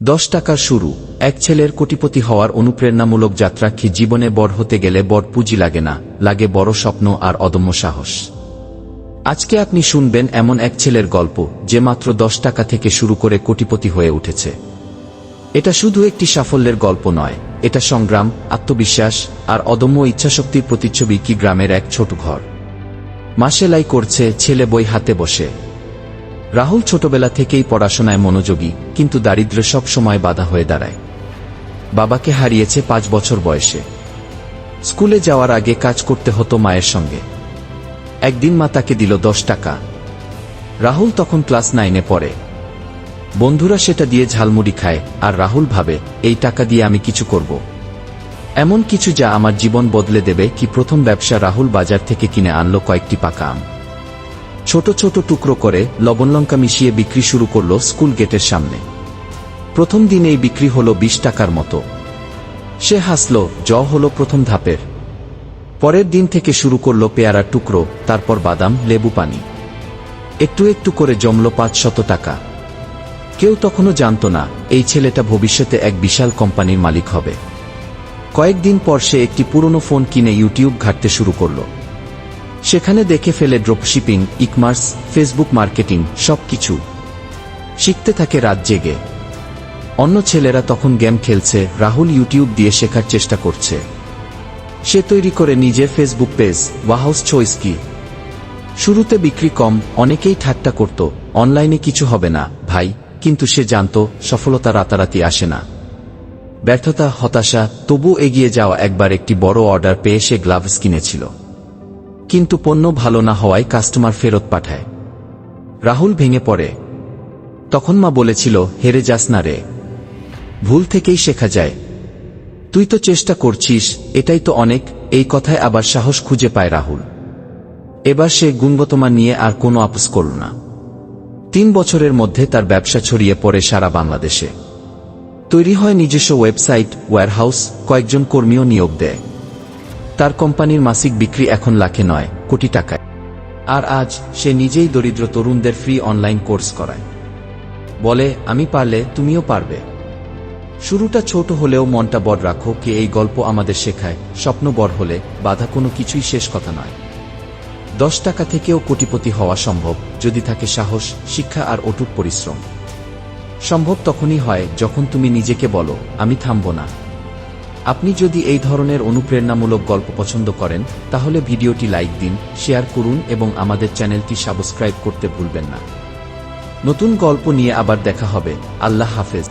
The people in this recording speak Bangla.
10 টাকার শুরু। এক ছেলের কোটিপতি হওয়ার অনুপ্রেরণামূলক যাত্রা। কি জীবনে বড় হতে গেলে বড় পুঁজি লাগে না, লাগে বড় স্বপ্ন আর অদম্য সাহস। আজকে আপনি শুনবেন এমন এক ছেলের গল্প যে মাত্র 10 টাকা থেকে শুরু করে কোটিপতি হয়ে উঠেছে। এটা শুধু একটি সাফল্যের গল্প নয়, এটা সংগ্রাম, আত্মবিশ্বাস আর অদম্য ইচ্ছাশক্তির প্রতিচ্ছবি। কি গ্রামের এক ছোট ঘর, মা সেলাই করছে, ছেলে বই হাতে বসে। রাহুল ছোটবেলা থেকেই পড়াশোনায় মনোযোগী, কিন্তু দারিদ্র্য সব সময় বাধা হয়ে দাঁড়ায়। বাবাকে হারিয়েছে 5 বছর বয়সে। স্কুলে যাওয়ার আগে কাজ করতে হতো মায়ের সঙ্গে। একদিন মা তাকে দিল 10 টাকা। রাহুল তখন ক্লাস 9-এ পড়ে। বন্ধুরা সেটা দিয়ে ঝালমুড়ি খায়, আর রাহুল ভাবে, এই টাকা দিয়ে আমি কিছু করব, এমন কিছু যা আমার জীবন বদলে দেবে। কি প্রথম ব্যবসা। রাহুল বাজার থেকে কিনে আনলো কয়েকটি পাকা আম। ছোট ছোট টুকরো করে লবণ লঙ্কা মিশিয়ে বিক্রি শুরু করলো স্কুল গেটের সামনে। প্রথম দিনেই বিক্রি হলো 20 টাকার মতো। সে হাসল, হলো প্রথম ধাপের। পরের দিন থেকে শুরু করলো পেয়ারার টুকরো, তারপর বাদাম, লেবু পানি। একটু একটু করে জমল 500 টাকা। কেউ তখনও জানত না এই ছেলেটা ভবিষ্যতে এক বিশাল কোম্পানির মালিক হবে। কয়েকদিন পর সে একটি পুরনো ফোন কিনে ইউটিউব ঘাঁটতে শুরু করল। সেখানে দেখে ফেলে ড্রপশিপিং, ই-কমার্স, ফেসবুক মার্কেটিং, সবকিছু শিখতে থাকে রাত জেগে। অন্য ছেলেরা তখন গেম খেলছে, রাহুল ইউটিউব দিয়ে শেখার চেষ্টা করছে। সে তৈরি করে নিজের ফেসবুক পেজ, ওয়াহাউস চয়েস কি। শুরুতে বিক্রি কম, অনেকেই ঠাট্টা করত, অনলাইনে কিছু হবে না ভাই। কিন্তু সে জানত সফলতা রাতারাতি আসে না। ব্যর্থতা, হতাশা, তবু এগিয়ে যাওয়া। একবার একটি বড় অর্ডার পেয়ে সে গ্লাভস কিনেছিল, কিন্তু পণ্য ভালো না হওয়ায় কাস্টমার ফেরত পাঠায়। রাহুল ভেঙে পড়ে। তখন মা বলেছিল, হেরে যাস না রে, ভুল থেকেই শেখা যায়। তুই তো চেষ্টা করছিস, এটাই তো অনেক। এই কথায় আবার সাহস খুঁজে পায় রাহুল। এবার সে গুণগতমান নিয়ে আর কোনো আপোস করল না। 3 বছরের মধ্যে তার ব্যবসা ছড়িয়ে পড়ে সারা বাংলাদেশে। তৈরি হয় নিজস্ব ওয়েবসাইট, ওয়্যারহাউস, কয়েকজন কর্মীও নিয়োগ দেয়। তার কোম্পানির মাসিক বিক্রি এখন লাখে নয়, কোটি টাকায়। আর আজ সে নিজেই দরিদ্র তরুণদের ফ্রি অনলাইন কোর্স করায়। বলে, আমি পারলে তুমিও পারবে। শুরুটা ছোট হলেও মনটা বড় রাখো। কে এই গল্প আমাদের শেখায়, স্বপ্ন বড় হলে বাধা কোনো কিছুই শেষ কথা নয়। 10 টাকা থেকেও কোটিপতি হওয়া সম্ভব, যদি থাকে সাহস, শিক্ষা আর অটুট পরিশ্রম। সম্ভব তখনই হয় যখন তুমি নিজেকে বলো, আমি থামব না। আপনি যদি এই ধরনের অনুপ্রেরণামূলক গল্প পছন্দ করেন, তাহলে ভিডিওটি লাইক দিন, শেয়ার করুন এবং আমাদের চ্যানেলটি সাবস্ক্রাইব করতে ভুলবেন না। নতুন গল্প নিয়ে আবার দেখা হবে। আল্লাহ হাফেজ।